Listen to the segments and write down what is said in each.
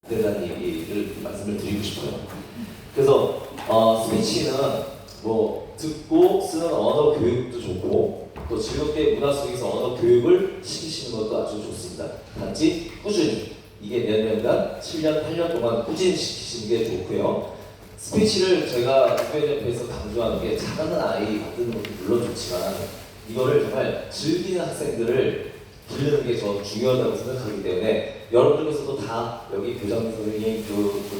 대단한 얘기를 말씀을 드리고 싶어요. 그래서 스피치는 뭐 듣고 쓰는 언어 교육도 좋고 또 즐겁게 문화 속에서 언어 교육을 시키시는 것도 아주 좋습니다. 단지 꾸준히 이게 몇 년간 7년, 8년 동안 꾸준히 시키시는 게 좋고요. 스피치를 저희가 국회의원협회에서 강조하는 게 잘하는 아이 만드는 것도 물론 좋지만 이거를 정말 즐기는 학생들을 기르는 게 저 중요하다고 생각하기 때문에 여러분들께서도 다 여기 교장 선생님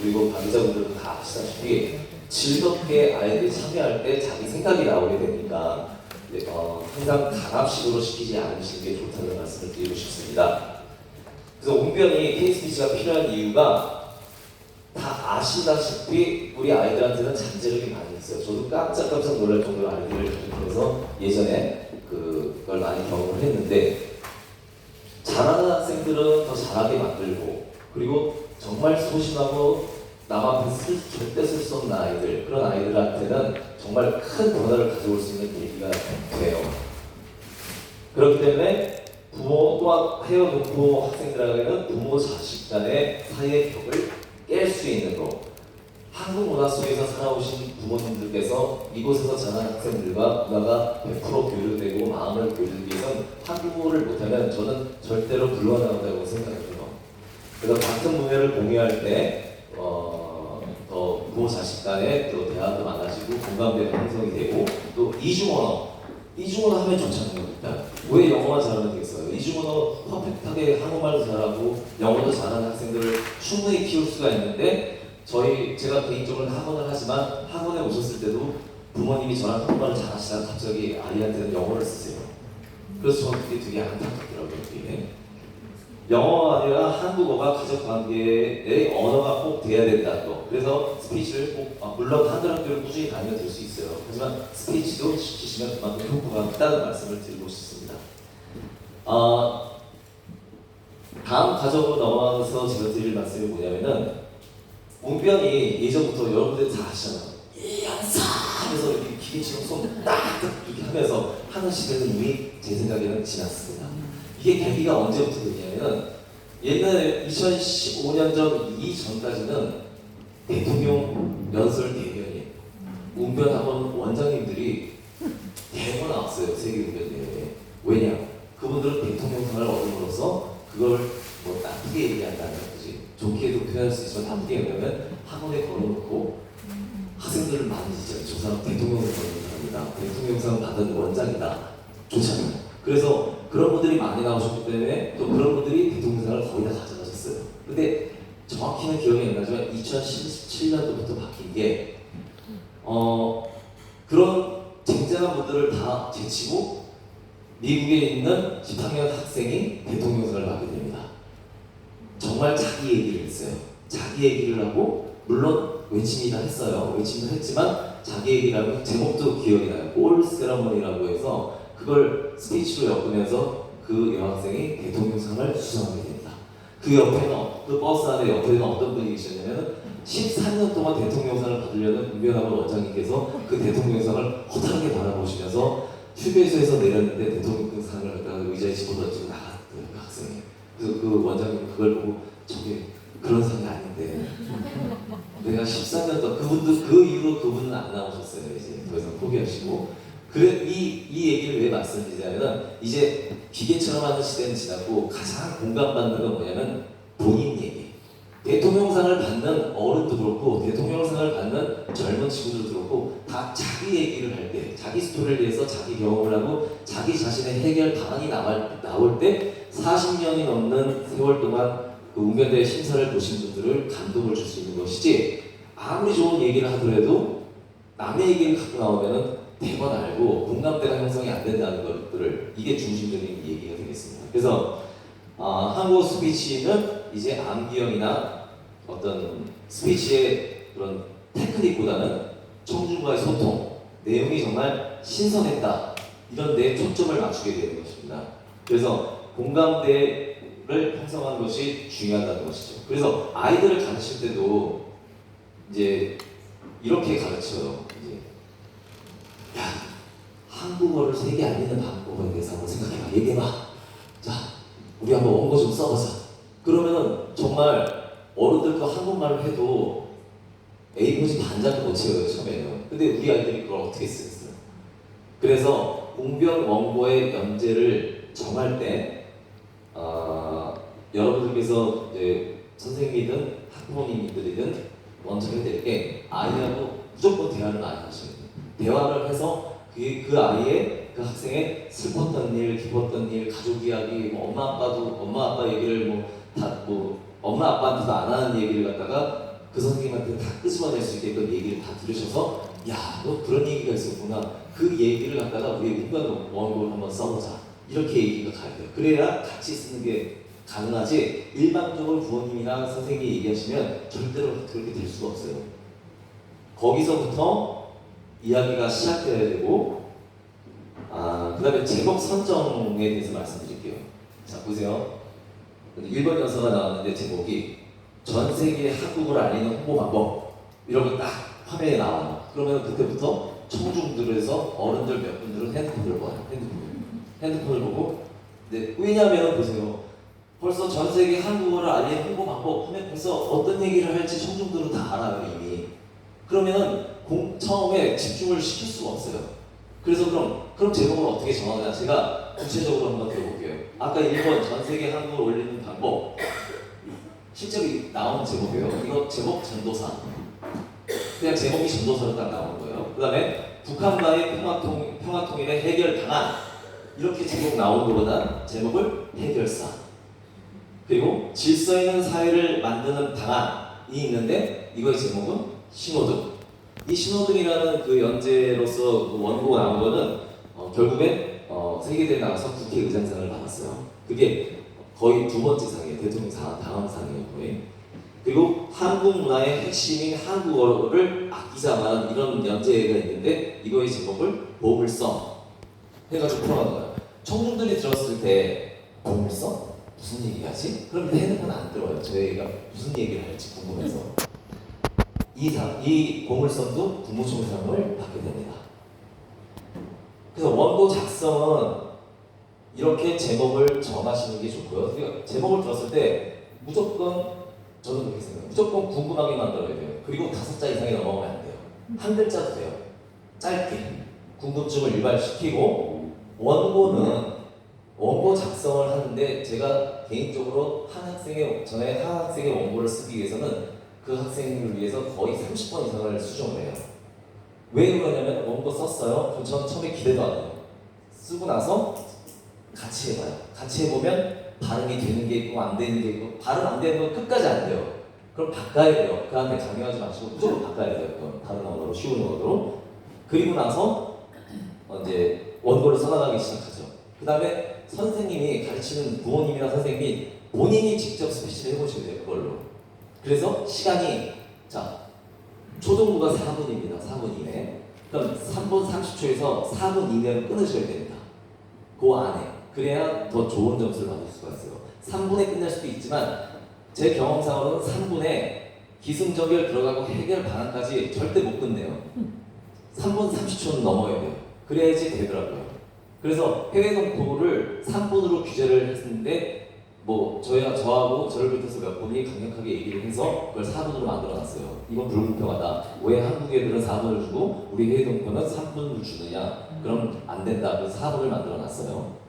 그리고 관계자분들도 다 아시다시피 즐겁게 아이들이 참여할 때 자기 생각이 나오게 되니까 항상 강압식으로 시키지 않으시는 게 좋다는 말씀을 드리고 싶습니다. 그래서 웅변이 K-스피치가 필요한 이유가 다 아시다시피 우리 아이들한테는 잠재력이 많이 있어요. 저도 깜짝깜짝 놀랄 정도로 아이들을 가르쳐서 예전에 그걸 많이 경험을 했는데 잘하는 학생들은 더 잘하게 만들고 그리고 정말 소심하고 남 앞에 절대 쓸 수 없는 아이들 그런 아이들한테는 정말 큰 변화를 가져올 수 있는 계기가 돼요. 그렇기 때문에 부모 또한 헤어놓고 학생들에게는 부모 자식 간의 사이의 벽을 깰 수 있는 거 한국 문화 속에서 살아오신 부모님들께서 이곳에서 자란 학생들과 문화가 100% 교류되고 마음을 교류하기 위해서는 한국어를 못하면 저는 절대로 불가능하다고 생각해요. 그래서 같은 문화를 공유할 때 더 부모 자식 간에 또 대화도 많아지고 공감대가 형성이 되고 또 이중언어 하면 좋잖아요. 일단 왜 영어만 잘하면 되겠어요? 이중언어 퍼펙트하게 한국말도 잘하고 영어도 잘하는 학생들을 충분히 키울 수가 있는데 제가 개인적으로 학원을 하지만 학원에 오셨을 때도 부모님이 저랑 한국말을 잘하시다가 갑자기 아이한테는 영어를 쓰세요. 그래서 저는 그게 되게 안타깝더라고요. 그게. 영어가 아니라 한국어가 가족관계의 언어가 꼭 돼야 된다는 거. 그래서 스피치를 꼭 물론 한글 학교를 꾸준히 다니면 될 수 있어요. 하지만 스피치도 시키시면 그만큼 효과가 있다는 말씀을 드리고 싶습니다. 다음 과정으로 넘어가서 제가 드릴 말씀이 뭐냐면은 웅변이 예전부터 여러분들 다 아시잖아요. 이연사 하면서 이렇게 기계처럼 손 딱 이렇게 하면서 하는 시대는 이미 제 생각에는 지났습니다. 이게 계기가 언제부터 되냐면은 옛날에 2015년 전 이전까지는 대통령 연설 대변인 웅변 학원 원장님들이 대거 나왔어요. 세계 웅변 대회에. 왜냐? 그분들은 대통령상을 얻음으로써 그걸 뭐 나쁘게 얘기한다는 거지. 좋게도 표현할 수 있지만 나쁘게 얘기하면 학원에 걸어놓고 학생들을 많이 지죠. 저 사람 대통령상 받은 사람이다. 대통령상 받은 원장이다. 좋잖아요. 그래서 그런 분들이 많이 나오셨기 때문에 또 그런 분들이 대통령상을 거의 다 가져가셨어요. 근데 정확히는 기억이 안 나지만 2017년도부터 바뀐 게 그런 쟁쟁한 분들을 다 제치고 미국에 있는 10학년 학생이 대통령상을 받게 됩니다. 정말 자기 얘기를 했어요. 자기 얘기를 하고 물론 외침이다 했어요. 외침도 했지만 자기 얘기를 하고 제목도 기억이 나요. 올 세러머니라고 해서 그걸 스피치로 엮으면서 그 여학생이 대통령상을 수상하게 됩니다. 그 옆에는 그 버스 안에 옆에는 어떤 분이 계셨냐면 14년 동안 대통령상을 받으려는 웅변학원 원장님께서 그 대통령상을 허탈하게 바라보시면서 휴게소에서 내렸는데 대통령상을 갖다가 의자에 집어던지고 나갔어요. 그 학생이. 그래서 그 원장님은 그걸 보고 저게 그런 상이 아닌데 내가 14년 동안 그분도 그 이후로 그분은 안 나오셨어요. 이제 더 이상 포기하시고 그래 이 얘기를 왜 말씀드리냐면 이제 기계처럼 하는 시대는 지났고 가장 공감받는 건 뭐냐면 본인 얘기. 대통령상을 받는 어른도 그렇고 대통령상을 받는 젊은 친구들도 그렇고 다 자기 얘기를 할 때 자기 스토리를 위해서 자기 경험을 하고 자기 자신의 해결 방안이 나올 때 40년이 넘는 세월 동안 그 웅변대회 심사를 보신 분들을 감동을 줄 수 있는 것이지 아무리 좋은 얘기를 하더라도 남의 얘기를 갖고 나오면은 대번 알고 공감대가 형성이 안 된다는 것들을 이게 중심적인 얘기가 되겠습니다. 그래서 한국어 스피치는 이제 암기형이나 어떤 스피치의 그런 테크닉보다는 청중과의 소통, 내용이 정말 신선했다 이런 데 초점을 맞추게 되는 것입니다. 그래서 공감대를 형성하는 것이 중요하다는 것이죠. 그래서 아이들을 가르칠 때도 이제 이렇게 가르쳐요. 야, 한국어를 세계 알리는 방법에 대해서 한번 생각해봐. 얘기해봐. 자, 우리 한번 원고 좀 써보자. 그러면은 정말 어른들 거 한국말로 해도 A4지 반장도 못 채워요 처음에는. 근데 우리 아이들이 그걸 어떻게 쓰겠어요? 그래서 웅변 원고의 연재를 정할 때 여러분들께서 이제 선생님이든 학부모님들이든 먼저 해야 될 게 아이하고 무조건 대화를 많이 하셔야 돼요. 대화를 해서 그 아이의 그 학생의 슬펐던 일, 기뻤던 일, 가족 이야기, 뭐 엄마 아빠 얘기를 엄마 아빠한테도 안 하는 얘기를 갖다가 그 선생님한테 다 끄집어낼 수 있게끔 얘기를 다 들으셔서 야, 너 그런 얘기가 있었구나. 그 얘기를 갖다가 우리 인간 원고를 한번 써보자. 이렇게 얘기가 가야 돼요. 그래야 같이 쓰는 게 가능하지 일반적으로 부모님이나 선생님이 얘기하시면 절대로 그렇게 될 수가 없어요. 거기서부터 이야기가 시작돼야 되고 그 다음에 제목 선정에 대해서 말씀드릴게요. 자 보세요. 1번 연서가 나왔는데 제목이 전 세계 한국을 알리는 홍보 방법 이런 거 딱 화면에 나와요. 그러면 그때부터 청중들에서 어른들 몇 분들은 핸드폰을 봐요. 핸드폰을 보고 왜냐하면 보세요. 벌써 전 세계 한국어를 알리는 홍보 방법 하면 벌써 어떤 얘기를 할지 청중들은 다 알아요 이미. 그러면 처음에 집중을 시킬 수가 없어요. 그래서 그럼 제목을 어떻게 정하냐 제가 구체적으로 한번 들어볼게요. 아까 1번 전 세계 한국어를 올리는 방법 실제로 나오는 제목이에요. 이거 제목 전도사. 그냥 제목이 전도사로 딱 나오는 거예요. 그 다음에 북한과의 평화통일의 해결 방안 이렇게 제목 나오는 것보다 제목을 해결사. 그리고 질서 있는 사회를 만드는 방안이 있는데 이거의 제목은 신호등. 이 신호등이라는 그 연재로서 그 원고가 나온 거는 결국엔 세계대회에 나가서 국회의장상을 받았어요. 그게 거의 두 번째 상이에요. 대통령 다음 상이에요 거의. 그리고 한국 문화의 핵심인 한국어를 아끼자만 이런 연재가 있는데 이거의 제목을 보물섬 해가지고 풀어놓은 거예요. 청중들이 들었을 때 보물섬? 무슨 얘기하지? 그럼 핸드폰 안 들어요. 저희가 무슨 얘기를 할지 궁금해서. 이 보물섬도 국무총상을 받게 됩니다. 그래서 원고 작성은 이렇게 제목을 정하시는 게 좋고요. 그러니까 제목을 들었을 때 무조건 저는 그렇게 생각해요. 무조건 궁금하게 만들어야 돼요. 그리고 5자 이상이 넘어가면 안 돼요. 한 글자도 돼요. 짧게 궁금증을 유발시키고 원고 작성을 하는데 제가 개인적으로 전에 한 학생의 원고를 쓰기 위해서는 그 학생을 위해서 거의 30번 이상을 수정을 해요. 왜 그러냐면 원고 썼어요. 그럼 저는 처음에 기대도 안 해요. 쓰고 나서 같이 해봐요. 같이 해보면 발음이 되는 게 있고 안 되는 게 있고 발음 안 되는 건 끝까지 안 돼요. 그럼 바꿔야 돼요. 그한테 강요하지 마시고 무조건 바꿔야 돼요. 그건 다른 언어로 쉬운 언어로. 그리고 나서 이제 원고를 써나가기 시작하죠. 그 다음에 선생님이 가르치는 부모님이나 선생님이 본인이 직접 스피치를 해보셔야 돼요. 그걸로. 그래서 시간이 초등부가 4분입니다. 4분 이내. 그럼 3분 30초에서 4분 이내로 끊으셔야 됩니다. 그 안에. 그래야 더 좋은 점수를 받을 수가 있어요. 3분에 끝날 수도 있지만 제 경험상으로는 3분에 기승전결 들어가고 해결 방안까지 절대 못 끝내요. 3분 30초는 넘어야 돼요. 그래야지 되더라고요. 그래서 해외 동포를 3분으로 규제를 했는데 저하고 저를 비롯해서 몇 분이 강력하게 얘기를 해서 그걸 4분으로 만들어놨어요. 이건 불공평하다. 왜 한국 애들은 4분을 주고 우리 해외 동포는 3분을 주느냐? 그럼 안 된다. 그래서 4분을 만들어놨어요.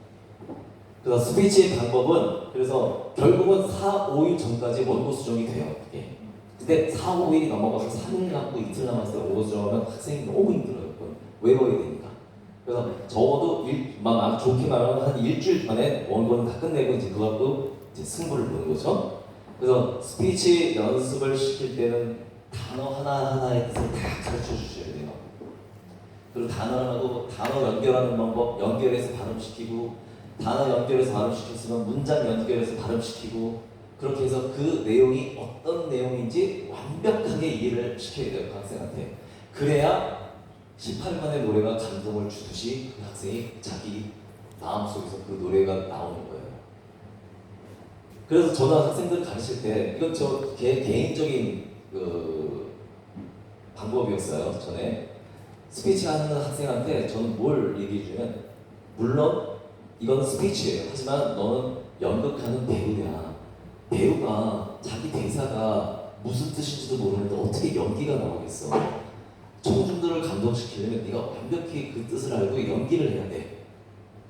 그래서 스피치의 방법은 그래서 결국은 4, 5일 전까지 원고 수정이 돼요. 예. 근데 4, 5일이 넘어가서 3일 남고 이틀 남았을 때 원고 수정하면 학생이 너무 힘들어요. 외워야 되니까. 그래서 적어도 좋게 말하면 한 일주일 전에 원고는 다 끝내고 이제 그거 갖고 이제 승부를 보는 거죠. 그래서 스피치 연습을 시킬 때는 단어 하나하나의 뜻을 다 가르쳐 주셔야 돼요. 그리고 단어 연결하는 방법, 연결해서 발음시키고 단어 연결해서 발음시켰으면 문장 연결해서 발음시키고 그렇게 해서 그 내용이 어떤 내용인지 완벽하게 이해를 시켜야 돼요. 그 학생한테. 그래야 18번의 노래가 감동을 주듯이 그 학생이 자기 마음속에서 그 노래가 나오는 거예요. 그래서 저는 학생들을 가르칠 때 이건 저 개인적인 방법이었어요. 전에 스피치 하는 학생한테 저는 뭘 얘기해 주면 물론 이건 스피치예요. 하지만 너는 연극하는 배우야. 배우가 자기 대사가 무슨 뜻인지도 모르는데 어떻게 연기가 나오겠어? 청중들을 감동시키려면 네가 완벽히 그 뜻을 알고 연기를 해야 돼.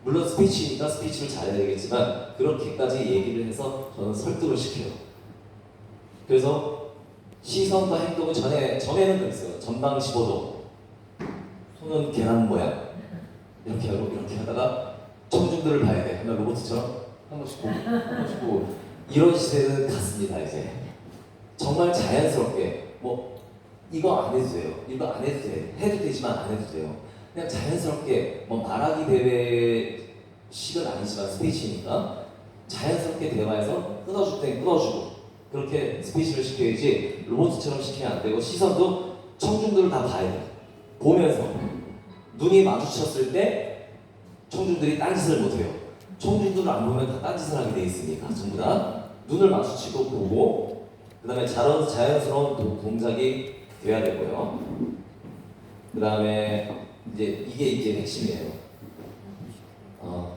물론 스피치니까 스피치를 잘해야 되겠지만 그렇게까지 얘기를 해서 저는 설득을 시켜요. 그래서 시선과 행동은 전에는 그랬어요. 전방 15도, 손은 계란 모양 이렇게 하고 이렇게 하다가 청중들을 봐야 돼. 하면 로봇처럼 한 번씩 보고 한 번씩 보고 이런 시대는 갔습니다. 이제 정말 자연스럽게 뭐 이거 안 해도 돼요. 이거 안 해도 돼. 해도 되지만 안 해도 돼요. 그냥 자연스럽게 뭐 말하기 대회식은 아니지만 스피치니까 자연스럽게 대화해서 끊어줄 땐 끊어주고 그렇게 스피치를 시켜야지 로봇처럼 시키면 안 되고 시선도 청중들을 다 봐야 돼요. 보면서 눈이 마주쳤을 때 청중들이 딴짓을 못해요. 청중들을 안 보면 다 딴짓을 하게 돼 있으니까 전부 다 눈을 마주치고 보고 그 다음에 자연스러운 동작이 돼야 되고요. 그 다음에 이게 핵심이에요.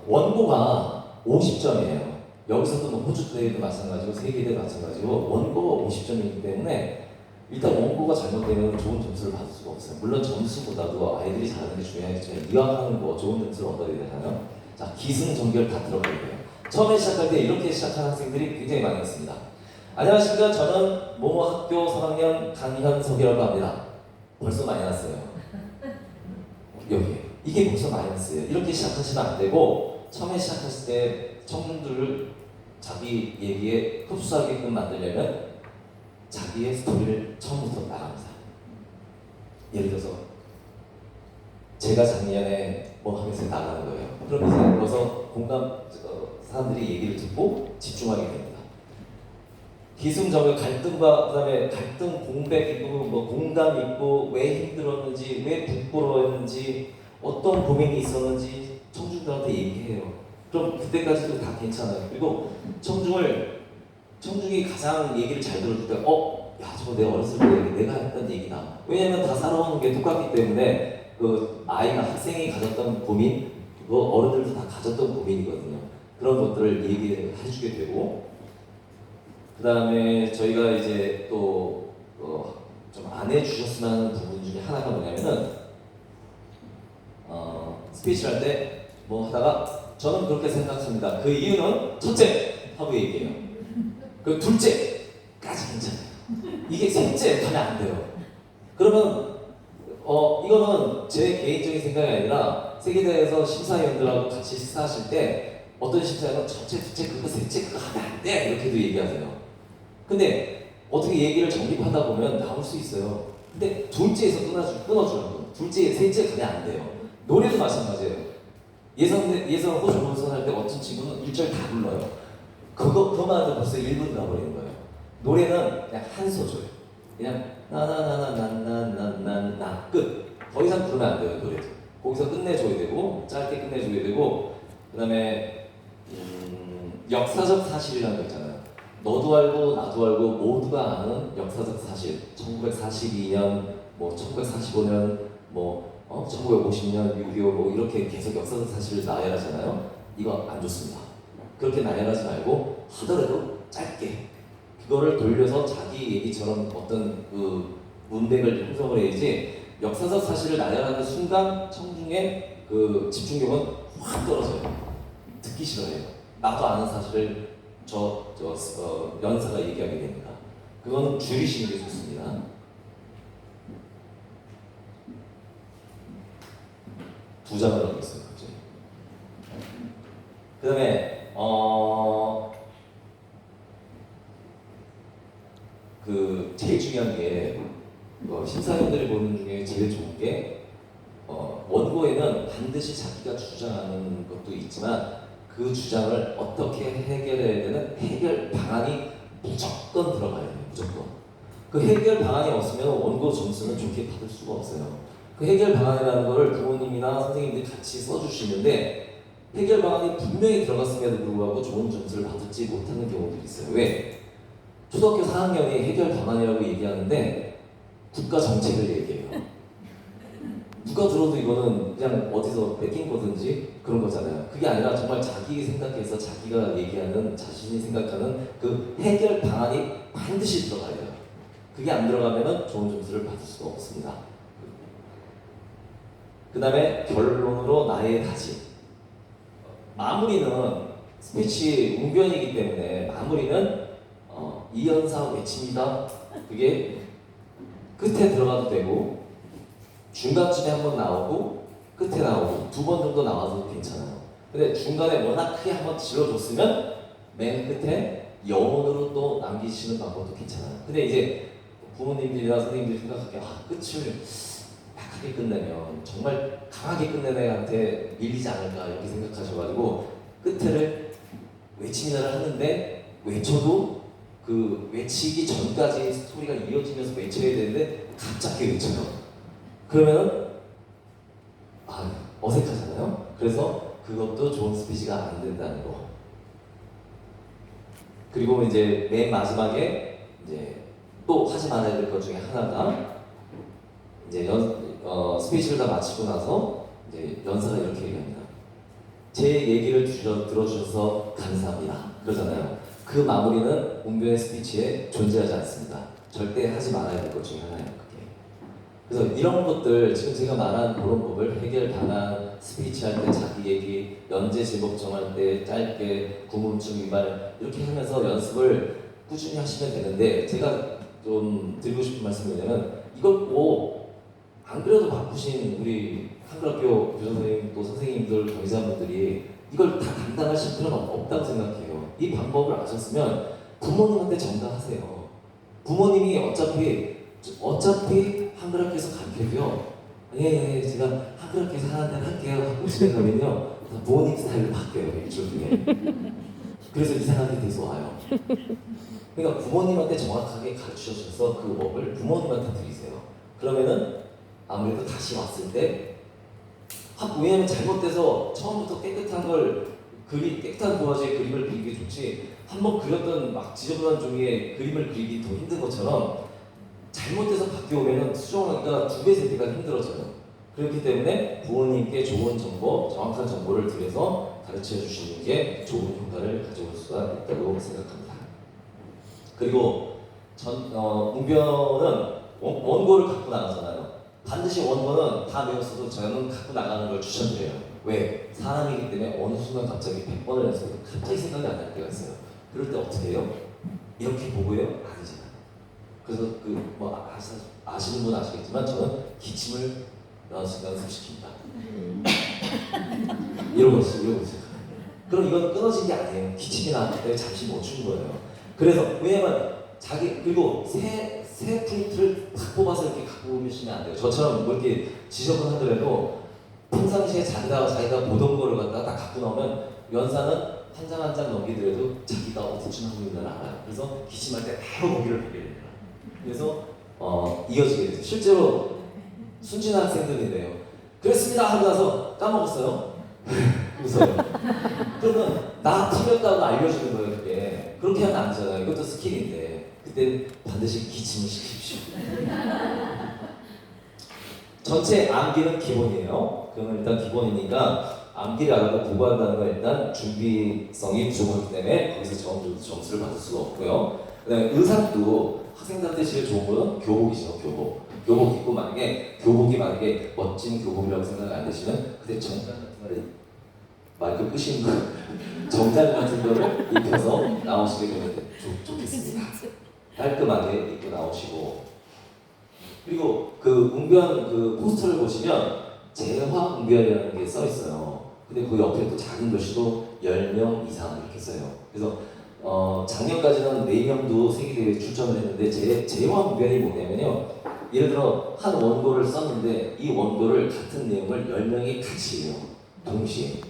원고가 50점이에요. 여기서도 뭐 호주 대회도 마찬가지고 세계 대회도 마찬가지고 원고가 50점이기 때문에 일단 원고가 잘못되면 좋은 점수를 받을 수가 없어요. 물론 점수보다도 아이들이 잘하는 게 중요하겠지만 이왕하는 거 좋은 점수를 얻어야 되잖아요. 자, 기승전결 다 들어가야 돼요. 처음에 시작할 때 이렇게 시작하는 학생들이 굉장히 많이 있습니다. 안녕하십니까. 저는 모모 학교 3학년 강현석이라고 합니다. 벌써 마이너스예요. 여기 이게 벌써 마이너스예요. 이렇게 시작하시면 안 되고 처음에 시작하실 때 청중들을 자기 얘기에 흡수하게끔 만들려면 자기의 스토리를 처음부터 나갑니다. 예를 들어서 제가 작년에 뭐 하면서 나가는 거예요. 그럼 이제 그래서 사람들이 얘기를 듣고 집중하게 됩니다. 기승전결 갈등과 그다음에 갈등 공백 있고 뭐 공감 있고 왜 힘들었는지 왜 부끄러웠는지 어떤 고민이 있었는지 청중들한테 얘기해요. 그럼 그때까지도 다 괜찮아요. 그리고 청중이 가장 얘기를 잘 들어줄 때 야 저거 내가 어렸을 때 내가 했던 얘기다. 왜냐면 다 살아오는 게 똑같기 때문에 그 아이나 학생이 가졌던 고민 그거 어른들도 다 가졌던 고민이거든요. 그런 것들을 얘기해 주게 되고 그 다음에 저희가 이제 또 좀 안 해주셨으면 하는 부분 중에 하나가 뭐냐면은 스피치를 할 때 뭐 하다가 저는 그렇게 생각합니다. 그 이유는 첫째 하고 얘기해요. 그 둘째까지 괜찮아요. 이게 셋째 가면 안 돼요. 그러면 이거는 제 개인적인 생각이 아니라 세계대회에서 심사위원들하고 같이 식사하실 때 어떤 심사위원은 첫째, 둘째, 그거 셋째 그거 하면 안 돼 이렇게도 얘기하세요. 근데 어떻게 얘기를 정립하다 보면 나올 수 있어요. 근데 둘째에서 끊어주라고. 둘째, 셋째 가면 안 돼요. 노래도 마찬가지예요. 예선 호주 본선 할 때 어떤 친구는 1절 다 불러요. 그거만 해도 벌써 1분 가버리는 거예요. 노래는 그냥 한 소절. 그냥 나나나나나나나나 끝. 더 이상 부르면 안 돼요, 노래도. 거기서 끝내줘야 되고, 짧게 끝내줘야 되고, 그 다음에 역사적 사실이라는 거 있잖아요. 너도 알고 나도 알고 모두가 아는 역사적 사실. 1942년, 뭐 1945년, 뭐 1950년, 6.25 뭐 이렇게 계속 역사적 사실을 나열하잖아요. 이거 안 좋습니다. 그렇게 나열하지 말고 하더라도 짧게 그거를 돌려서 자기 얘기처럼 어떤 그 문맥을 형성을 해야지 역사적 사실을 나열하는 순간 청중의 그 집중력은 확 떨어져요. 듣기 싫어해요. 나도 아는 사실을 연사가 얘기하게 되니까 그건 줄이시는 게 좋습니다. 두 장을 얻었어요. 갑자기. 그 다음에 그 제일 중요한 게 심사위원들이 보는 중에 제일 좋은 게 원고에는 반드시 자기가 주장하는 것도 있지만 그 주장을 어떻게 해결해야 되는 해결 방안이 무조건 들어가야 돼요. 무조건. 그 해결 방안이 없으면 원고 점수는 좋게 받을 수가 없어요. 그 해결 방안이라는 거를 부모님이나 선생님들이 같이 써주시는데 해결 방안이 분명히 들어갔음에도 불구하고 좋은 점수를 받지 못하는 경우들이 있어요. 왜? 초등학교 4학년이 해결 방안이라고 얘기하는데 국가 정책을 얘기해요. 누가 들어도 이거는 그냥 어디서 뺏긴 거든지 그런 거잖아요. 그게 아니라 정말 자기 생각해서 자기가 얘기하는 자신이 생각하는 그 해결 방안이 반드시 들어가야 돼요. 그게 안 들어가면 좋은 점수를 받을 수가 없습니다. 그 다음에 결론으로 나의 다짐. 마무리는 스피치 웅변이기 때문에 마무리는 이연사 외칩니다. 그게 끝에 들어가도 되고 중간쯤에 한번 나오고 끝에 나오고 2번 정도 나와도 괜찮아요. 근데 중간에 워낙 크게 한번 질러줬으면 맨 끝에 영혼으로 또 남기시는 방법도 괜찮아요. 근데 이제 부모님들이나 선생님들이 생각하기에 끝을 약하게 끝내면 정말 강하게 끝내는 애한테 밀리지 않을까 이렇게 생각하셔가지고 끝을 외칩니다를 하는데 외쳐도 그 외치기 전까지 스토리가 이어지면서 외쳐야 되는데 갑자기 외쳐요. 그러면 어색하잖아요. 그래서 그것도 좋은 스피치가 안 된다는 거. 그리고 이제 맨 마지막에 이제 또 하지 말아야 될 것 중에 하나가 이제 스피치를 다 마치고 나서 이제 연사가 이렇게 얘기합니다. 제 얘기를 들어주셔서 감사합니다. 그러잖아요. 그 마무리는 웅변의 스피치에 존재하지 않습니다. 절대 하지 말아야 될 것 중에 하나예요. 그게. 그래서 이런 것들 지금 제가 말한 그런 법을 해결 방안, 스피치 할 때 자기 얘기, 연재 제목 정할 때 짧게 구문중 위말 이렇게 하면서 연습을 꾸준히 하시면 되는데 제가 좀 드리고 싶은 말씀이 뭐냐면 이걸 꼭 안 그래도 바쁘신 우리 한글학교 교장 선생님 또 선생님들 경위자분들이 이걸 다 감당하실 필요는 없다고 생각해요. 이 방법을 아셨으면 부모님한테 전달하세요. 부모님이 어차피 한글학교에서 가르쳐요. 예, 제가 한글학교에서 하는 데는 할게요 하고 집에 가면요 부모님 스타일로 바뀌어요 일주일 뒤에. 그래서 이상하게 돼서 와요. 그러니까 부모님한테 정확하게 가르쳐 주셔서 그 법을 부모님한테 드리세요. 그러면은 아무래도 다시 왔을 때 왜냐면 잘못돼서 처음부터 깨끗한 도화지에 그림을 그리기 좋지 한번 그렸던 막 지저분한 종이에 그림을 그리기 더 힘든 것처럼 잘못돼서 바뀌어오면 수정하기가 2배, 3배가 힘들어져요. 그렇기 때문에 부모님께 좋은 정보, 정확한 정보를 드려서 가르쳐 주시는 게 좋은 효과를 가져올 수가 있다고 생각합니다. 그리고 웅변은 원고를 갖고 나가잖아요. 반드시 원고는 다 외웠어도 저는 갖고 나가는 걸 추천드려요. 왜? 사람이기 때문에 어느 순간 갑자기 100번을 했어도 갑자기 생각이 안 날 때가 있어요. 그럴 때 어떻게 해요? 이렇게 보고요? 아니잖아요. 그래서 아시는 분 아시겠지만 저는 기침을 연습시킵니다. 이러고 있어요. 그럼 이건 끊어진 게 아니에요. 기침이 나왔기 때문에 잠시 멈춘 거예요. 그래서 왜냐면 그리고 새 프린트를 탁 뽑아서 이렇게 갖고 오시면 안 돼요. 저처럼 뭐 이렇게 지저분하더라도 평상시에 자기가 보던 거를 갖다가 딱 갖고 나오면 연사는 한 장 한 장 넘기더라도 자기가 어디쯤 하고 있는지를 알아요. 그래서 기침할 때 바로 거기를 보게 됩니다. 그래서 이어지게 돼요. 실제로 순진한 학생들인데요. 그랬습니다 하고 나서 까먹었어요. 웃어요. 그러면 나 틀렸다고 알려주는 거예요. 그게 그렇게 하면 안 되잖아요. 이것도 스킬인데 그때 반드시 기침을 시키십시오. 전체 암기는 기본이에요. 그러면 일단 기본이니까 암기를 알아도 보고한다는 건 일단 준비성이 부족하기 때문에 거기서 점수를 받을 수가 없고요. 그다음에 의상도 학생들한테 제일 좋은 거는 교복이죠. 교복 입고 교복이 만약에 멋진 교복이라고 생각 안 되시면 그때 정장 같은 거를 마이크 끄신 거 정장 같은 거를 입혀서 나오시게 되면 좋겠습니다. 깔끔하게 입고 나오시고 그리고 그 웅변 그 포스터를 보시면 재화 웅변이라는 게 써 있어요. 근데 그 옆에 또 작은 글씨도 10명 이상 이렇게 써요. 그래서 작년까지는 4명도 세계대회에 출전을 했는데 재화 웅변이 뭐냐면요. 예를 들어 한 원고를 썼는데 이 원고를 같은 내용을 10명이 같이 해요. 동시에.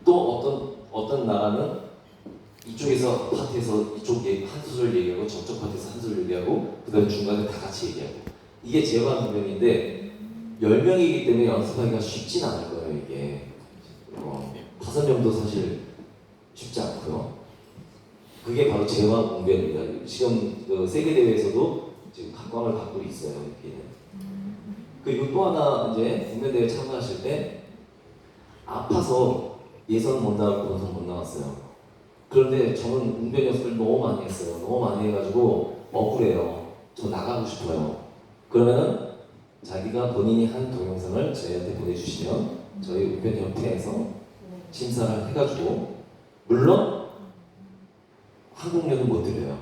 또 어떤 나라는 이쪽에서 파트에서 이쪽 한 소절 얘기하고 저쪽 파트에서 한 소절 얘기하고 그 다음에 중간에 다 같이 얘기하고 이게 재화 웅변인데 10명이기 때문에 연습하기가 쉽진 않을 거예요. 이게 5명도 사실 쉽지 않고요. 그게 바로 재화 웅변입니다. 지금 그 세계대회에서도 지금 각광을 받고 있어요. 여기는. 그리고 또 하나 이제 국내대회 참가하실 때 아파서 예선 못 나가고 본선 못 나갔어요. 그런데 저는 웅변 연습을 너무 많이 했어요. 너무 많이 해가지고 억울해요. 저 나가고 싶어요. 그러면은 자기가 본인이 한 동영상을 저희한테 보내주시면 저희 웅변협회에서 심사를 해가지고 물론 한국료는 못 드려요.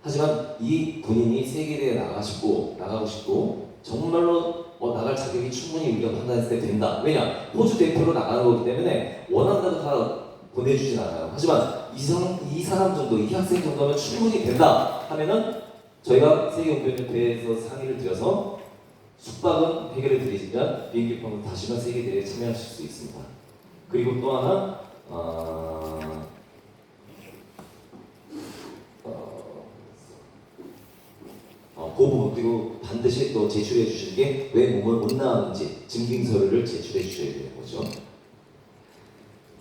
하지만 이 본인이 세계대회에 나가고 싶고 정말로 나갈 자격이 충분히 우리가 판단했을 때 된다. 왜냐? 호주 대표로 나가는 거기 때문에 원한다고 다 보내주진 않아요. 하지만 이 사람 정도, 이 학생 정도면 충분히 된다 하면은 저희가 세계운동협회에서 상의를 드려서 숙박은 해결해 드리지만 비행기표는 다시마 세계대회에 참여하실 수 있습니다. 그리고 또 하나 그 부분 그리고 반드시 또 제출해 주실 게 왜 몸을 못 나왔는지 증빙 서류를 제출해 주셔야 되는 거죠.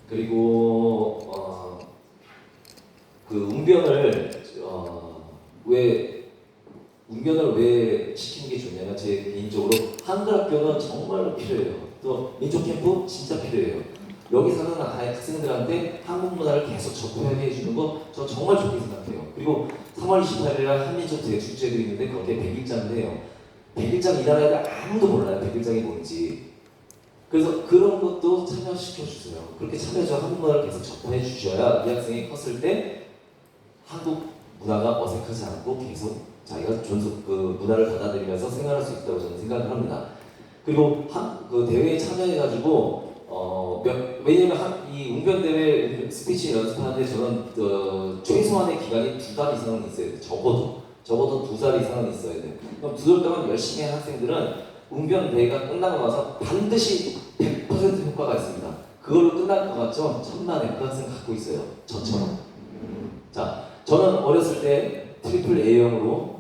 그리고 그 웅변을 왜 시키는 게 좋냐면 제 개인적으로 한글 학교는 정말로 필요해요. 또 민족 캠프 진짜 필요해요. 여기 사는 학생들한테 한국 문화를 계속 접하게 해주는 거 저 정말 좋게 생각해요. 그리고 3월 28일 날 한민족 대축제도 있는데 거기에 백일장을 해요. 백일장 이 나라에 아무도 몰라요. 백일장이 뭔지. 그래서 그런 것도 참여시켜주세요. 그렇게 참여해서 한국 문화를 계속 접해 주셔야 이 학생이 컸을 때 한국 문화가 어색하지 않고 계속 자기가 그 문화를 받아들이면서 생활할 수 있다고 저는 생각을 합니다. 그리고 그 대회에 참여해가지고 왜냐면 이 웅변 대회 스피치 연습하는데 저는 최소한의 기간이 2달 이상은 있어야 돼요. 적어도 2달 이상은 있어야 돼요. 그럼 2달 동안 열심히 한 학생들은 웅변 대회가 끝나고 나서 반드시 100% 효과가 있습니다. 그걸로 끝날 것 같죠? 천만에 그 학생 갖고 있어요. 저처럼. 자, 저는 어렸을 때 트리플 A형으로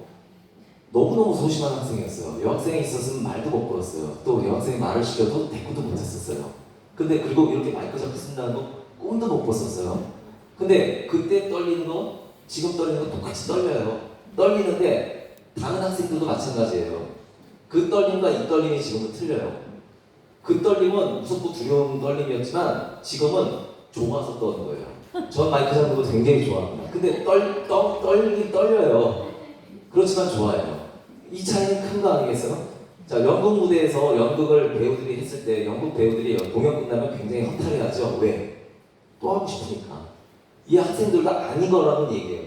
너무너무 소심한 학생이었어요. 여학생이 있었으면 말도 못 걸었어요. 또 여학생이 말을 시켜도 대꾸도 못했었어요. 근데 그리고 이렇게 마이크 잡고 쓴다는 거 꿈도 못 꿨었어요. 근데 그때 떨리는 거 지금 떨리는 거 똑같이 떨려요. 떨리는데 다른 학생들도 마찬가지예요. 그 떨림과 이 떨림이 지금은 틀려요. 그 떨림은 무섭고 두려운 떨림이었지만 지금은 좋아서 떠는 거예요. 전 마이크 잡는 거 굉장히 좋아합니다. 근데 떨리긴 떨려요. 그렇지만 좋아해요. 이 차이는 큰 거 아니겠어요? 자, 연극 무대에서 연극을 배우들이 했을 때 연극 배우들이 공연 끝나면 굉장히 허탈해하죠. 왜? 또 하고 싶으니까. 이 학생들도 아닌 거라는 얘기예요.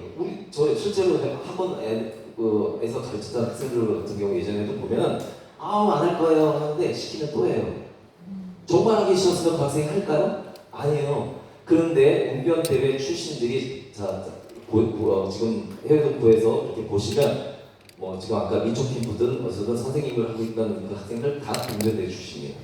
저 실제로 학원에서 가르치던 학생들 같은 경우 예전에도 보면은 안 할 거예요 하는데 시키면 또 해요. 정말 하기 싫었으면 그 학생이 할까요? 아니에요. 그런데 웅변 대회 출신들이 지금 해외 동포에서 이렇게 보시면 지금 아까 민족 캠프든 어서든 선생님을 하고 있다는 그 학생들 다 웅변대 출신이에요.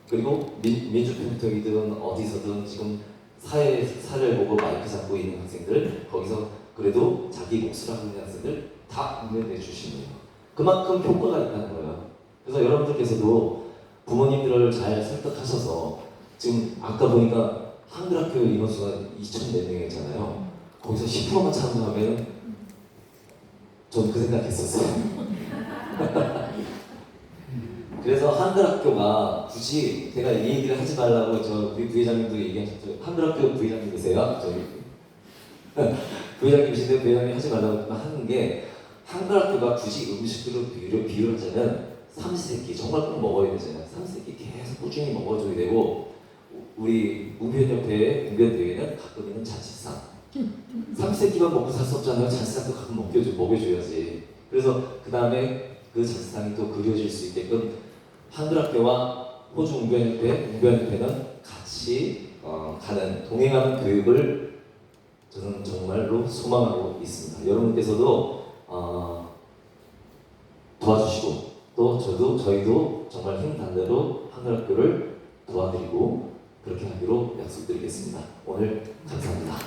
그리고 민족 캠프이든 어디서든 지금 사회를 보고 마이크 잡고 있는 학생들 거기서 그래도 자기 몫을 하고 있는 학생들 다 웅변대 출신이에요. 그만큼 효과가 있다는 거예요. 그래서 여러분들께서도 부모님들을 잘 설득하셔서 지금 아까 보니까 한글학교 인원수가 2,004명이잖아요. 거기서 10%만 참여하면 전 그 생각했었어요. 그래서 한글학교가 굳이 제가 이 얘기를 하지 말라고 우리 부회장님도 얘기하셨죠. 한글학교 부회장님이세요? 저희 부회장님이신데 부회장님 하지 말라고 하는 게 한글학교가 굳이 음식으로 비유를 하자면 삼시세끼 정말 꼭 먹어야 되잖아요. 삼시세끼 계속 꾸준히 먹어줘야 되고 우리 웅변협회의 웅변대회는 가끔 있는 자취상 삼시세끼만 먹고 살 수 없잖아요. 자취상도 가끔 먹여줘야지. 그래서 그 다음에 그 자취상이 또 그려질 수 있게끔 한글학교와 호주 웅변협회는 같이 동행하는 교육을 저는 정말로 소망하고 있습니다. 여러분께서도 도와주시고 또 저희도 정말 힘단대로 한글학교를 도와드리고 그렇게 하기로 약속드리겠습니다. 오늘 감사합니다.